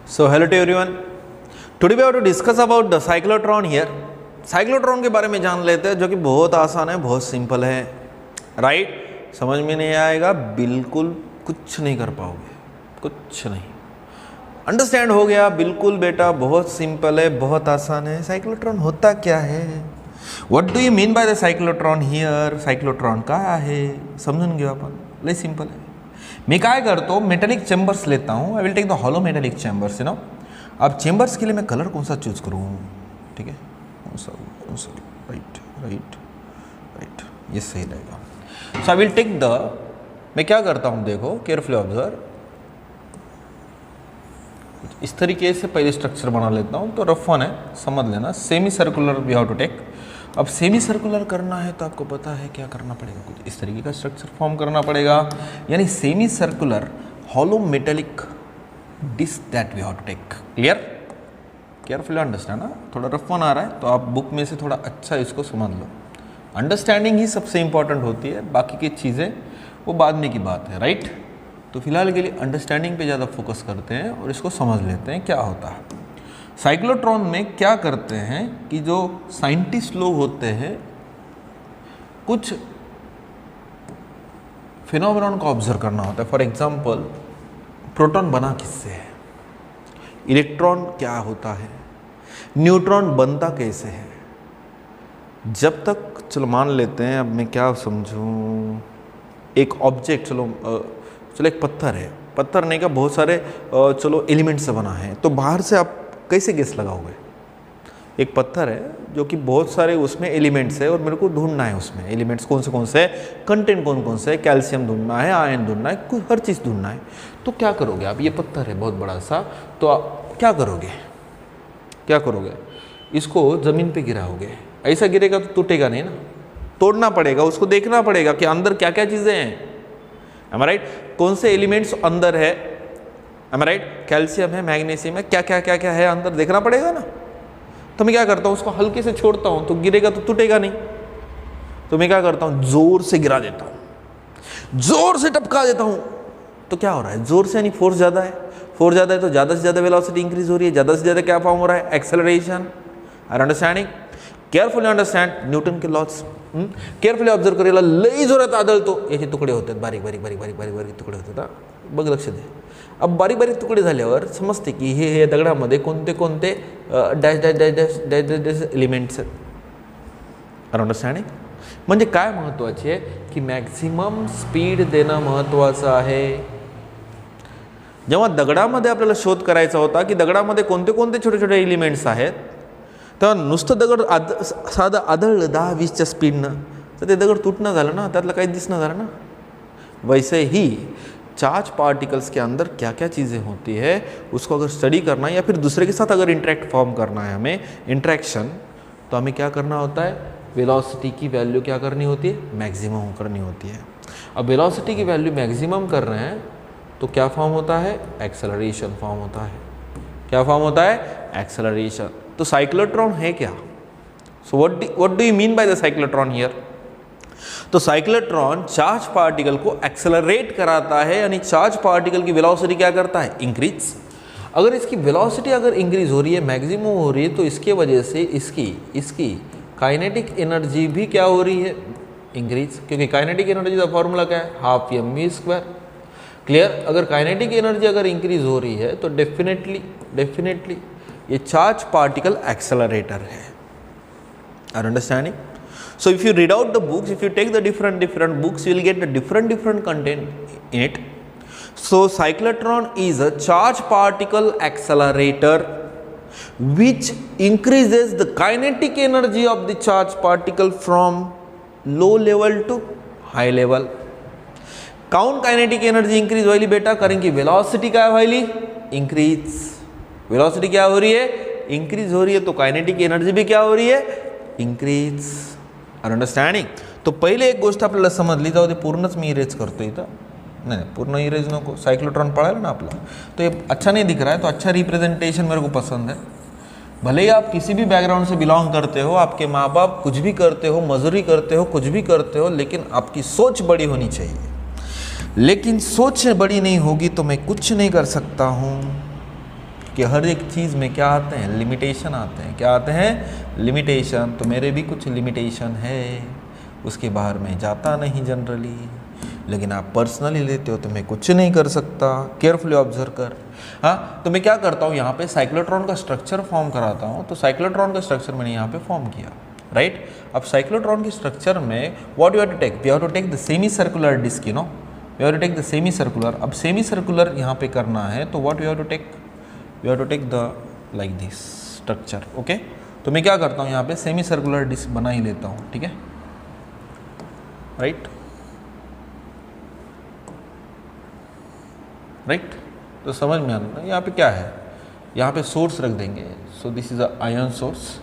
So hello to everyone. Today we have to discuss about the cyclotron here. Cyclotron के बारे में जान लेते हैं, जो कि बहुत आसान है, बहुत सिंपल है, राइट? समझ में नहीं आएगा, बिल्कुल कुछ नहीं कर पाओगे, कुछ नहीं। अंडरस्टैंड हो गया? बिल्कुल बेटा, बहुत सिंपल है, बहुत आसान है। साइक्लोट्रॉन होता क्या है? What do you mean by the cyclotron here? Cyclotron काय आहे समजून घेऊ आपण. लय सिंपल आहे. मी काय करतो, मेटलिक चेंबर्स लेता हूँ. I will take the hollow metallic chambers, you know. अब चेंबर्स के लिए मैं कलर कौन सा चूज करूँ? ठीक है, कौन सा? राइट राइट राइट, ये सही रहेगा. सो आई विल टेक द, मैं क्या करता हूँ देखो, केयरफुली ऑब्जर्व. इस तरीके से पहले स्ट्रक्चर बना लेता हूँ, तो रफ वन है, समझ लेना. Semi circular we have to take. अब सेमी सर्कुलर करना है तो आपको पता है क्या करना पड़ेगा, कुछ इस तरीके का स्ट्रक्चर फॉर्म करना पड़ेगा, यानी semi circular hollow metallic disc that we have to take. Clear? Carefully understand. थोड़ा रफ वन आ रहा है तो आप बुक में से थोड़ा अच्छा इसको समझ लो. अंडरस्टैंडिंग ही सबसे इंपॉर्टेंट होती है, बाकी की चीज़ें वो बाद में की बात है, राइट? तो फिलहाल के लिए अंडरस्टैंडिंग पे ज़्यादा फोकस करते हैं और इसको समझ लेते हैं क्या होता है. साइक्लोट्रॉन में क्या करते हैं कि जो साइंटिस्ट लोग होते हैं, कुछ फिनोमेनन को ऑब्जर्व करना होता है. फॉर एग्जांपल, प्रोटॉन बना किससे है, इलेक्ट्रॉन क्या होता है, न्यूट्रॉन बनता कैसे है. जब तक चलो मान लेते हैं, अब मैं क्या समझूं, एक ऑब्जेक्ट, चलो एक पत्थर है, पत्थर नहीं का बहुत सारे चलो एलिमेंट से बना है, तो बाहर से आप कैसे गेस लगाओगे? एक पत्थर है जो कि बहुत सारे उसमें एलिमेंट्स है और मेरे को ढूंढना है उसमें एलिमेंट्स कौन से है, कंटेंट कौन से है, कैल्शियम ढूंढना है, आयरन ढूंढना है, कुछ हर चीज़ ढूंढना है. तो क्या करोगे आप? ये पत्थर है बहुत बड़ा सा, तो आप क्या करोगे? क्या करोगे? इसको ज़मीन पे गिराओगे. ऐसा गिरेगा तो टूटेगा नहीं ना, तोड़ना पड़ेगा, उसको देखना पड़ेगा कि अंदर क्या क्या चीज़ें हैं. am I right? कौन से एलिमेंट्स अंदर है, am I right? कैल्शियम है, मैग्नीशियम है, क्या क्या क्या क्या है अंदर, देखना पड़ेगा ना. तो मैं क्या करता हूँ, उसको हल्के से छोड़ता हूँ तो गिरेगा तो टूटेगा नहीं. तो मैं क्या करता हूँ, जोर से गिरा देता हूँ, जोर से टपका देता हूँ. तो क्या हो रहा है? जोर से यानी फोर्स ज़्यादा है. फोर्स ज़्यादा है तो ज़्यादा से ज़्यादा वेलोसिटी इंक्रीज हो रही है. ज़्यादा से ज़्यादा क्या फॉर्म हो रहा है? Acceleration. Are understanding? Carefully understand Newton के लॉज. केअरफुली ऑब्झर्व करेला. लई जोरात आदळतो, याचे तुकडे होतात, बारीक बारीक बारीक बारीक बारीक बारीक तुकडे होतात. बघ, लक्ष दे. अब बारीक बारीक तुकडे झाल्यावर समजते की हे दगडामध्ये कोणते कोणते dash dash dash dash dash dash dash elements आहेत. Are understanding? म्हणजे काय महत्त्वाचे आहे की मॅक्झिमम स्पीड देणं महत्त्वाचं आहे. जेव्हा दगडामध्ये आपल्याला शोध करायचा होता की दगडामध्ये कोणते कोणते छोटे छोटे एलिमेंट्स आहेत, तेव्हा नुसतं दगड साधं आदळलं 10-20च्या स्पीडनं तर ते दगड तुटणं झालं ना, त्यातलं काही दिसणं झालं ना. वैसे ही चार्ज पार्टिकल्स के अंदर क्या क्या चीज़ें होती है, उसको अगर स्टडी करना है या फिर दूसरे के साथ अगर इंटरेक्ट फॉर्म करना है हमें, इंट्रैक्शन, तो हमें क्या करना होता है? वेलोसिटी की वैल्यू क्या करनी होती है? मैक्सिमम करनी होती है. अब वेलोसिटी की वैल्यू मैक्सिमम कर रहे हैं तो क्या फॉर्म होता है? एक्सेलरेशन फॉर्म होता है. क्या फॉर्म होता है? एक्सेलरेशन. तो साइक्लोट्रॉन है क्या? So what do you mean by the cyclotron here? तो साइक्लोट्रॉन चार्ज पार्टिकल को एक्सेलरेट कराता है, यानी चार्ज पार्टिकल की वेलोसिटी क्या करता है? इंक्रीज. अगर इसकी वेलोसिटी अगर इंक्रीज हो रही है, मैक्सिमम हो रही है, तो इसके वजह से इसकी काइनेटिक एनर्जी भी क्या हो रही है? इंक्रीज. क्योंकि काइनेटिक एनर्जी का फॉर्मूला क्या है? Half mv². क्लियर? अगर काइनेटिक एनर्जी अगर इंक्रीज हो रही है तो डेफिनेटली ये चार्ज पार्टिकल एक्सेलरेटर है. Are understanding? So if you read out the books, if you take the different books, you will get the different content in it. So cyclotron is a charge particle accelerator which increases the kinetic energy of the charge particle from low level to high level. काउन kinetic energy increase व्हायली बेटा? कारण की velocity काय व्हायली? Increase. Velocity क्या हो रही है? Increase हो रही है, तो काइनेटिक एनर्जी भी क्या हो रही है? इंक्रीज. Are understanding? तो पहिले एक गोष्ट आपल्याला समजली, जाऊ दे पूर्णच मी इरेज करतो इथं. नहीं, पूर्ण इरेज नको. साइक्लोट्रॉन पढ़ा ना आपला, तो ये अच्छा नहीं दिख रहा है, तो अच्छा रिप्रेजेंटेशन मेरे को पसंद है. भले ही आप किसी भी बैकग्राउंड से बिलोंग करते हो, आपके माँ बाप कुछ भी करते हो, मजदूरी करते हो, कुछ भी करते हो, लेकिन आपकी सोच बड़ी होनी चाहिए. लेकिन सोच बड़ी नहीं होगी तो मैं कुछ नहीं कर सकता हूँ. कि हर एक चीज़ में क्या आते हैं, लिमिटेशन आते हैं। क्या आते हैं, लिमिटेशन। तो मेरे भी कुछ लिमिटेशन है, उसके बाहर मैं जाता नहीं जनरली, लेकिन आप पर्सनली लेते हो तो मैं कुछ नहीं कर सकता। केयरफुली ऑब्जर्व कर। हाँ, तो मैं क्या करता हूँ, यहाँ पे साइक्लोट्रॉन का स्ट्रक्चर फॉर्म कराता हूँ। तो साइक्लोट्रॉन का स्ट्रक्चर मैंने यहाँ पे फॉर्म किया, राइट। अब साइक्लोट्रॉन के स्ट्रक्चर में what you have to take, we have to take the semi circular disc, you know, we have to take the semi circular. अब सेमी सर्कुलर यहाँ पे करना है तो what you have to take, we have to take the like this structure, okay. तो मैं क्या करता हूँ, यहाँ पे सेमी सर्कुलर डिस्क बना ही लेता हूँ, ठीक है, राइट, राइट। तो समझ में आता है यहाँ पे क्या है, यहाँ पे सोर्स रख देंगे। So this is a ion source.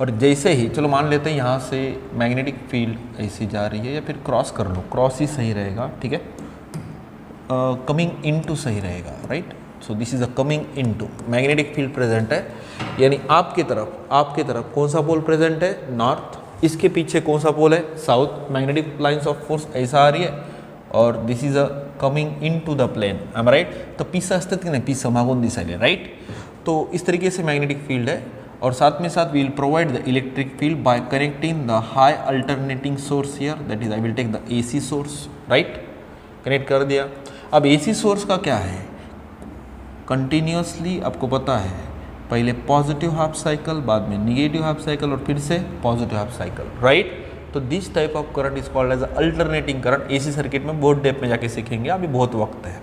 और जैसे ही, चलो मान लेते हैं यहाँ से मैग्नेटिक फील्ड ऐसी जा रही है, या फिर क्रॉस कर लो, क्रॉस ही सही रहेगा, ठीक है, कमिंग इनटू सही रहेगा, right. So this is a coming into, magnetic field present है, यानी आपके तरफ कौन सा पोल प्रेजेंट है, नॉर्थ। इसके पीछे कौन सा पोल है, south. Magnetic lines of force ऐसा आ रही है, और this is a coming in to the plane, am right. तो पीस असतात की नाही, पीस मागून दिसायले, राइट। तो इस तरीके से मैग्नेटिक फील्ड है, और साथ में साथ we will provide the electric field by connecting the high alternating source here, that is I will take the AC source, right. Connect कर दिया। अब AC सोर्स का क्या है, कंटिन्यूसली आपको पता है, पहले पॉजिटिव हाफ साइकिल, बाद में निगेटिव हाफ साइकिल, और फिर से पॉजिटिव हाफ साइकिल, राइट। तो this type of current is called as alternating current. AC circuit में बहुत डेप में जाके सीखेंगे, अभी बहुत वक्त है।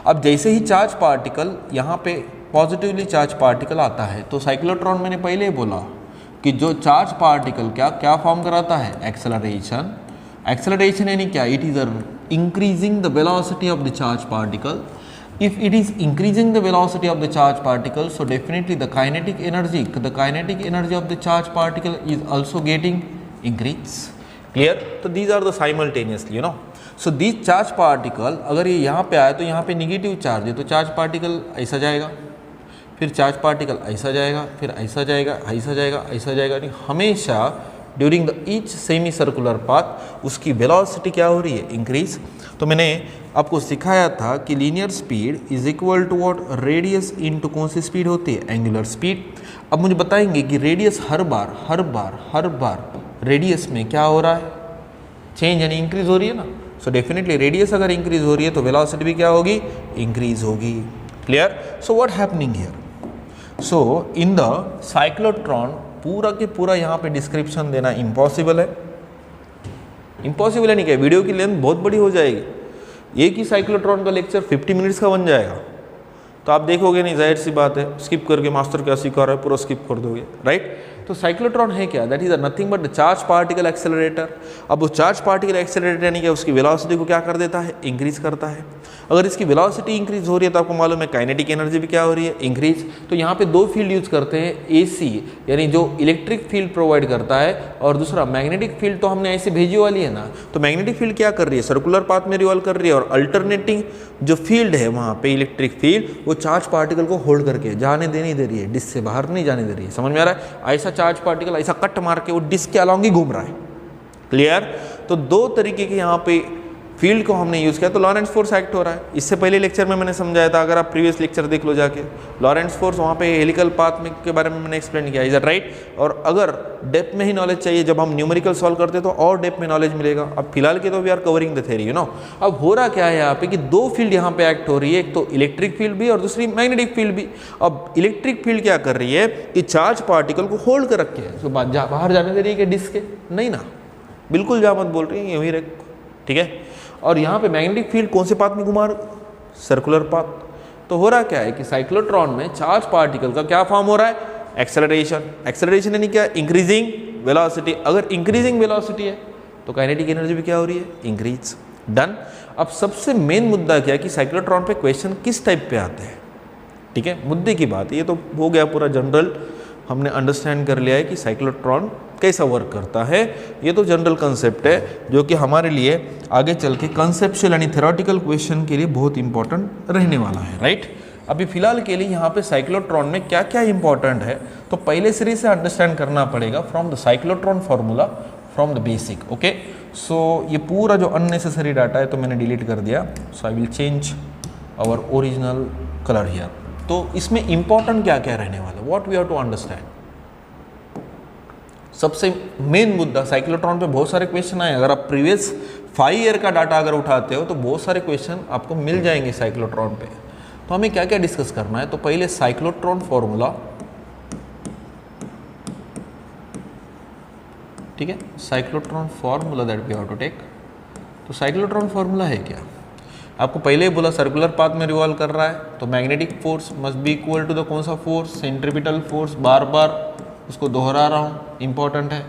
अब जैसे ही चार्ज पार्टिकल यहाँ पे पॉजिटिवली चार्ज पार्टिकल आता है, तो साइक्लोट्रॉन मैंने पहले ही बोला कि जो चार्ज पार्टिकल क्या फॉर्म कराता है, एक्सेलरेशन। एक्सेलरेशन यानी क्या, it is increasing the velocity of the charge particle. If it is increasing the velocity of the charge particle, so definitely the kinetic energy of the charge particle is also getting increased. Clear? तो these are the simultaneously, you know. So these charge particle, अगर ये यहाँ पे आए तो यहाँ पे negative charge है, तो चार्ज पार्टिकल ऐसा जाएगा, फिर चार्ज पार्टिकल ऐसा जाएगा, फिर ऐसा जाएगा, ऐसा जाएगा, ऐसा जाएगा। हमेशा during the each semi circular path उसकी वेलोसिटी क्या हो रही है, इंक्रीज। तो मैंने आपको सिखाया था कि linear speed is equal to what, radius into कौन सी स्पीड होती है, एंगुलर स्पीड। अब मुझे बताएंगे कि रेडियस हर बार रेडियस में क्या हो रहा है, चेंज यानी इंक्रीज हो रही है ना। सो डेफिनेटली रेडियस अगर इंक्रीज हो रही है तो वेलोसिटी भी क्या होगी, इंक्रीज होगी। Clear? So what happening here, so in the cyclotron पूरा के पूरा यहाँ पे डिस्क्रिप्शन देना इम्पॉसिबल है। इम्पॉसिबल है नहीं क्या, वीडियो की लेंथ बहुत बड़ी हो जाएगी। एक ही साइक्लोट्रॉन का लेक्चर 50 मिनट्स का बन जाएगा, तो आप देखोगे नहीं, जाहिर सी बात है, स्किप करके मास्टर क्या सिखा रहा है पूरा स्किप कर दोगे, राइट। तो साइक्लोट्रॉन है क्या, that is nothing but the charge particle accelerator. अब वो चार्ज पार्टिकल एक्सेलरेटर यानी कि उसकी वेलोसिटी को क्या कर देता है, इंक्रीज करता है। अगर इसकी वेलोसिटी इंक्रीज हो रही है तो आपको मालूम है काइनेटिक एनर्जी भी क्या हो रही है, इंक्रीज। तो यहाँ पे दो फील्ड यूज करते हैं, AC यानी जो इलेक्ट्रिक फील्ड प्रोवाइड करता है, और दूसरा मैग्नेटिक फील्ड। तो हमने ऐसे भेजी वाली है ना, तो मैग्नेटिक फील्ड क्या कर रही है, सर्कुलर पाथ में रिवॉल्व कर रही है, और अल्टरनेटिंग जो फील्ड है वहाँ पे इलेक्ट्रिक फील्ड, वो चार्ज पार्टिकल को होल्ड करके जाने दे नहीं दे रही है, डिस्क से बाहर नहीं जाने दे रही है। समझ में आ रहा है, ऐसा चार्ज पार्टिकल ऐसा कट मार के वो डिस्क के अलॉन्ग ही घूम रहा है। क्लियर? तो दो तरीके के यहाँ पे फील्ड को हमने यूज़ किया, तो लॉरेंट्ज फोर्स एक्ट हो रहा है। इससे पहले लेक्चर में मैंने समझाया था, अगर आप प्रीवियस लेक्चर देख लो जाके, लॉरेंट्ज फोर्स वहाँ पे हेलिकल पाथ में के बारे में मैंने एक्सप्लेन किया, इज दैट राइट। और अगर डेप्थ में ही नॉलेज चाहिए, जब हम न्यूमेरिकल सॉल्व करते तो और डेप्थ में नॉलेज मिलेगा। अब फिलहाल के तो we are covering the theory, you know. अब हो रहा क्या है यहाँ पे कि दो फील्ड यहाँ पे एक्ट हो रही है, एक तो इलेक्ट्रिक फील्ड भी और दूसरी मैग्नेटिक फील्ड भी। अब इलेक्ट्रिक फील्ड क्या कर रही है कि चार्ज पार्टिकल को होल्ड कर रखे है, तो बाहर जाने दे रही है कि डिस्क के, नहीं ना, बिल्कुल जा मत बोल रही है, यहीं रख, ठीक है। और यहाँ पे मैग्नेटिक फील्ड कौन से पाथ में घुमा, सर्कुलर पाथ। तो हो रहा क्या है कि साइक्लोट्रॉन में चार्ज पार्टिकल का क्या फॉर्म हो रहा है, एक्सेलरेशन। एक्सेलरेशन यानी क्या, इंक्रीजिंग वेलोसिटी। अगर इंक्रीजिंग वेलोसिटी है तो काइनेटिक एनर्जी भी क्या हो रही है, इंक्रीज। डन। अब सबसे मेन मुद्दा क्या है कि साइक्लोट्रॉन पे क्वेश्चन किस टाइप पे आते हैं, ठीक है, मुद्दे की बात। ये तो हो गया पूरा जनरल, हमने अंडरस्टैंड कर लिया है कि साइक्लोट्रॉन कैसा वर्क करता है। ये तो जनरल कंसेप्ट है जो कि हमारे लिए आगे चल के कंसेप्चुअल यानी थ्योरेटिकल क्वेश्चन के लिए बहुत इंपॉर्टेंट रहने वाला है, राइट। अभी फिलहाल के लिए यहाँ पे साइक्लोट्रॉन में क्या क्या इंपॉर्टेंट है, तो पहले सीरीज से अंडरस्टैंड करना पड़ेगा, from the cyclotron formula, from the basic. Okay, so ये पूरा जो अननेसेसरी डाटा है तो मैंने डिलीट कर दिया। So I will change our original colour here. तो इसमें इंपॉर्टेंट क्या क्या रहने वाला, what we have to understand. सबसे मेन मुद्दा, साइक्लोट्रॉन पे बहुत सारे क्वेश्चन आए, अगर आप प्रीवियस 5 ईयर का डाटा अगर उठाते हो तो बहुत सारे क्वेश्चन आपको मिल जाएंगे साइक्लोट्रॉन पे। तो हमें क्या क्या डिस्कस करना है, तो पहले साइक्लोट्रॉन फॉर्मूला, ठीक है, cyclotron formula that we have to take. तो साइक्लोट्रॉन फॉर्मूला है क्या, आपको पहले ही बोला सर्कुलर पाथ में रिवॉल्व कर रहा है, तो magnetic force must be equal to the कौन सा फोर्स, सेंट्रीपिटल फोर्स, बार बार उसको दोहरा रहा हूँ, इंपॉर्टेंट है।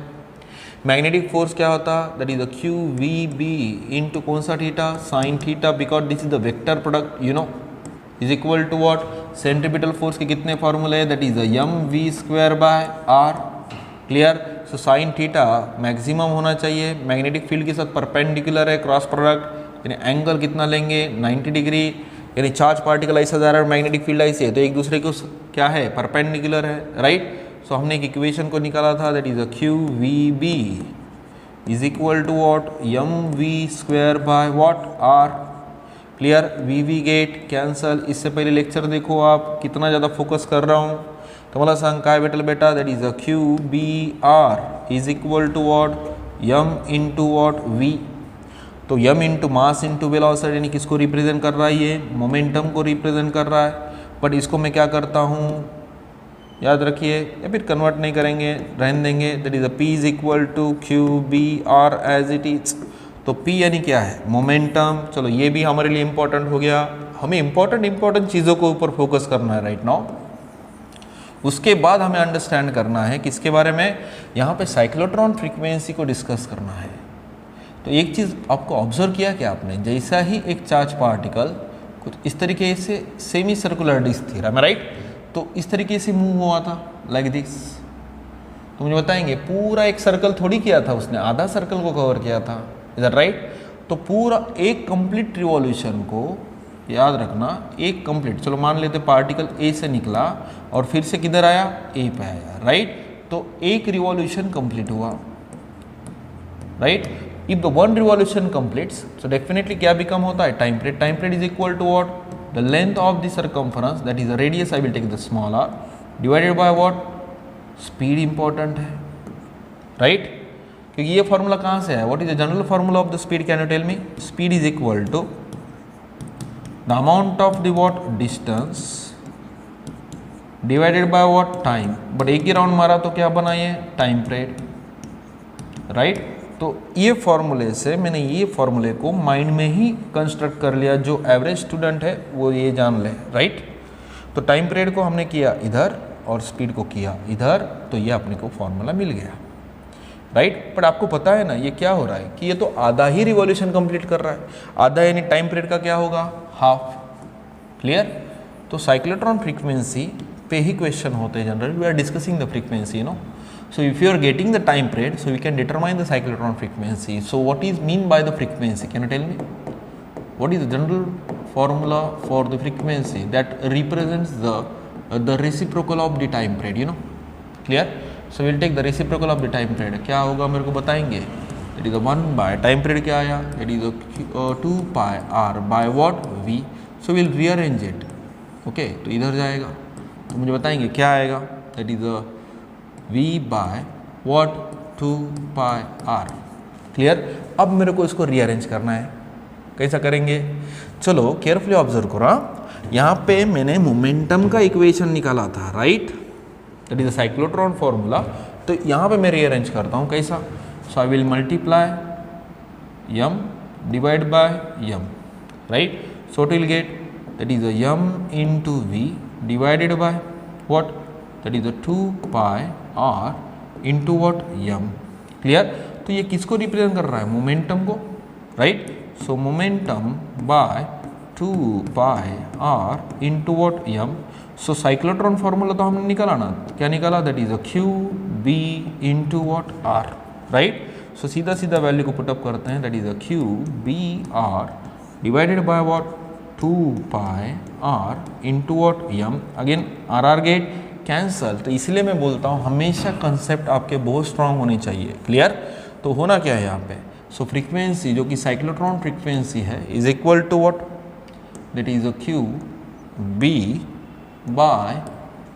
मैग्नेटिक फोर्स क्या होता, that is the Q V B into कौन सा theta, sine theta, because this is the vector product you know, is equal to what, centripetal force के कितने फॉर्मूले हैं, that is the M V square by R. Clear. So sine theta maximum होना चाहिए, magnetic field के साथ perpendicular है, cross product यानी एंगल कितना लेंगे 90 डिग्री, यानी चार्ज पार्टिकल ऐसा जा रहा है, मैग्नेटिक फील्ड ऐसे है, तो एक दूसरे को क्या है, परपेंडिकुलर है, राइट। सो हमने एक इक्वेशन को निकाला था, that is a Q V B is equal to what, M V square by what R. Clear, V V get cancel. इससे पहले लेक्चर देखो आप, कितना ज़्यादा फोकस कर रहा हूँ, तो मला सांग काय भेटेल बेटा, that is a Q B R is equal to what, M into what V. तो M into mass into velocity यानी किसको रिप्रेजेंट कर रहा है, ये मोमेंटम को रिप्रेजेंट कर रहा है। बट इसको मैं क्या करता हूँ, याद रखिए, या फिर कन्वर्ट नहीं करेंगे, रहने देंगे, that is a P is equal to Q B R as it is. तो पी यानी क्या है, मोमेंटम। चलो ये भी हमारे लिए इंपॉर्टेंट हो गया, हमें इंपॉर्टेंट चीज़ों को ऊपर फोकस करना है राइट नाउ। उसके बाद हमें अंडरस्टैंड करना है किसके बारे में, यहाँ पे साइक्लोट्रॉन फ्रीक्वेंसी को डिस्कस करना है। तो एक चीज़ आपको ऑब्जर्व किया क्या आपने, जैसा ही एक चार्ज पार्टिकल कुछ इस तरीके से सेमी सर्कुलर डिस्क थी, राइट, तो इस तरीके से मूव हुआ था लाइक दिस। तो मुझे बताएंगे पूरा एक सर्कल थोड़ी किया था उसने, आधा सर्कल को कवर किया था, इज दैट राइट। तो पूरा एक कंप्लीट रिवॉल्यूशन को याद रखना, एक कंप्लीट, चलो मान लेते पार्टिकल ए से निकला और फिर से किधर आया, ए पे आया, राइट। तो एक रिवॉल्यूशन कंप्लीट हुआ, right. If the one revolution completes, so definitely क्या बिकम होता है, time period. Time period is equal to what, the length of the circumference that is the radius, I will take the small R, divided by what, speed important है, right. क्योंकि ये formula कहाँ से है, what is the general formula of the speed, can you tell me. Speed is equal to the amount of the what, distance, divided by what, time. But एक ही round मारा तो क्या बना ये, टाइम पीरियड, राइट। तो ये फॉर्मूले से मैंने ये फॉर्मूले को माइंड में ही कंस्ट्रक्ट कर लिया, जो एवरेज स्टूडेंट है वो ये जान ले, राइट। तो टाइम पीरियड को हमने किया इधर और स्पीड को किया इधर, तो ये अपने को फॉर्मूला मिल गया, राइट। बट आपको पता है ना ये क्या हो रहा है कि ये तो आधा ही रिवॉल्यूशन कंप्लीट कर रहा है, आधा यानी टाइम पीरियड का क्या होगा, हाफ। क्लियर। तो साइक्लोट्रॉन फ्रीक्वेंसी पे ही क्वेश्चन होते हैं generally, we are discussing the frequency, you know. So if you are getting the time period, so we can determine the cyclotron frequency. So what is mean by the frequency? Can you tell me? What is the general formula for the frequency that represents the reciprocal of the time period? You know, clear? So we'll take the reciprocal of the time period. क्या होगा मेरे को बताएंगे? That is the 1 by time period क्या आया? That is the 2 pi r by what v. So we'll rearrange it. Okay, तो इधर जाएगा. तो मुझे बताएंगे क्या आएगा? That is the v by what, 2 pi r. Clear. अब मेरे को इसको रीअरेंज करना है, कैसा करेंगे, चलो केयरफुली ऑब्जर्व करो। यहाँ पे मैंने मोमेंटम का इक्वेशन निकाला था, right, that is the cyclotron formula. तो यहाँ पे मैं रीअरेंज करता हूँ कैसा, so I will multiply m divide by m, right. So it will get that is m into v divided by what, that is 2 pi r into what, m। Clear. तो ये किसको रिप्रेजेंट कर रहा है, momentum को, right. So momentum by 2 pi r into what, m। So cyclotron formula तो हमने निकाला ना, क्या निकाला, that is a q b into what, r, right. So सीधा सीधा वैल्यू को पुटअप करते हैं, that is a q b r divided by what, 2 pi r into what, m। Again r get cancel. तो इसलिए मैं बोलता हूँ हमेशा कंसेप्ट आपके बहुत स्ट्रांग होने चाहिए, क्लियर। तो होना क्या है यहाँ पे, सो फ्रीक्वेंसी जो कि साइक्लोट्रॉन फ्रीक्वेंसी है is equal to what, that is a Q B by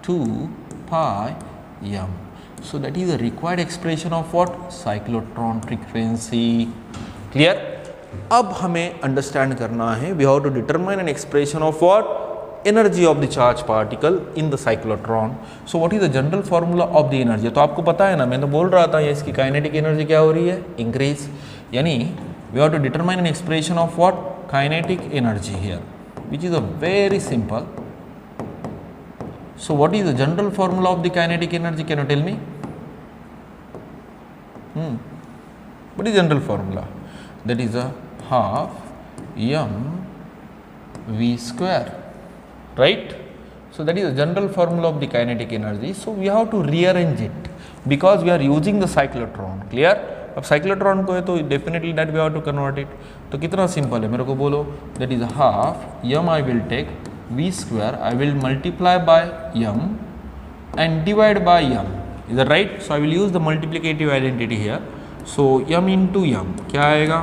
2 pi m. So that is the required expression of what? Cyclotron frequency. Clear? अब हमें अंडरस्टैंड करना है, we have to determine an expression of what? Energy of the charge particle in the cyclotron. So what is the general formula of the energy? तो आपको पता है ना, मैं तो बोल रहा था, ये इसकी काइनेटिक एनर्जी क्या हो रही है? इंक्रीज. यानी we have to determine an expression of what? Kinetic energy here, which is a very simple. So what is the general formula of the kinetic energy? Can you tell me? What is general formula? That is a half m v square, right? So that is the general formula of the kinetic energy. So we have to rearrange it because we are using the cyclotron. Clear? अब cyclotron को है तो definitely that we have to convert it. तो कितना simple है, मेरे को बोलो. That is a half m I will take v square, I will multiply by m and divide by m. Is that right? So I will use the multiplicative identity here. So m into m क्या आएगा?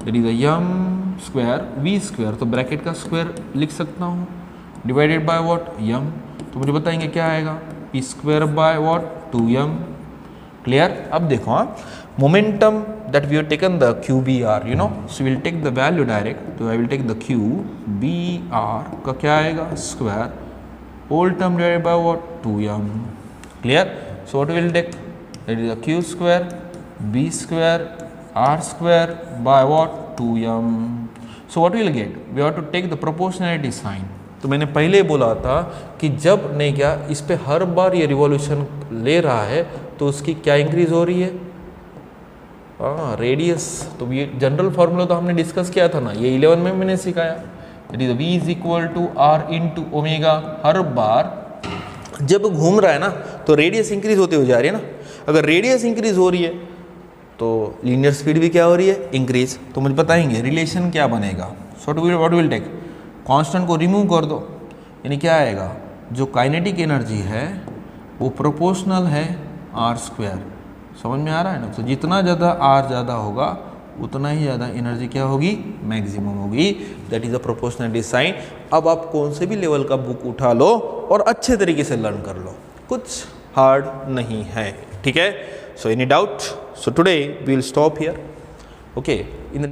That is a m square v square, तो bracket का square लिख सकता हूँ, divided by what? m. तो मुझे बताएंगे क्या आएगा? p square by what? 2m. Clear? अब देखो, हाँ, momentum that we have taken the QBR, you know, so will take the value direct. तो I will take the QBR का क्या आएगा? Square whole term divided by what? 2m. Clear? So what will take? That is q square b square r square by what? 2m. So what we will get? We have to take the proportionality sign. तो मैंने पहले बोला था कि जब नहीं क्या इस पे हर बार ये रिवॉल्यूशन ले रहा है तो उसकी क्या इंक्रीज हो रही है? रेडियस. तो ये जनरल फॉर्मूला तो हमने डिस्कस किया था ना, ये 11 में मैंने सिखाया. That is v is equal to r into omega. हर बार जब घूम रहा है ना तो रेडियस इंक्रीज होते हुए जा रही है ना. अगर रेडियस इंक्रीज हो रही है तो लीनियर स्पीड भी क्या हो रही है? इंक्रीज. तो मुझे बताएंगे रिलेशन क्या बनेगा? So what will take? Constant को रिमूव कर दो, यानी क्या आएगा? जो काइनेटिक एनर्जी है वो प्रोपोर्शनल है आर स्क्वायर. समझ में आ रहा है ना? तो जितना ज़्यादा आर ज़्यादा होगा उतना ही ज़्यादा एनर्जी क्या होगी? मैक्सिमम होगी. That is a proportionality sign. अब आप कौन से भी लेवल का बुक उठा लो और अच्छे तरीके से लर्न कर लो, कुछ हार्ड नहीं है. ठीक है? So any doubt? So today we will stop here. Okay. In the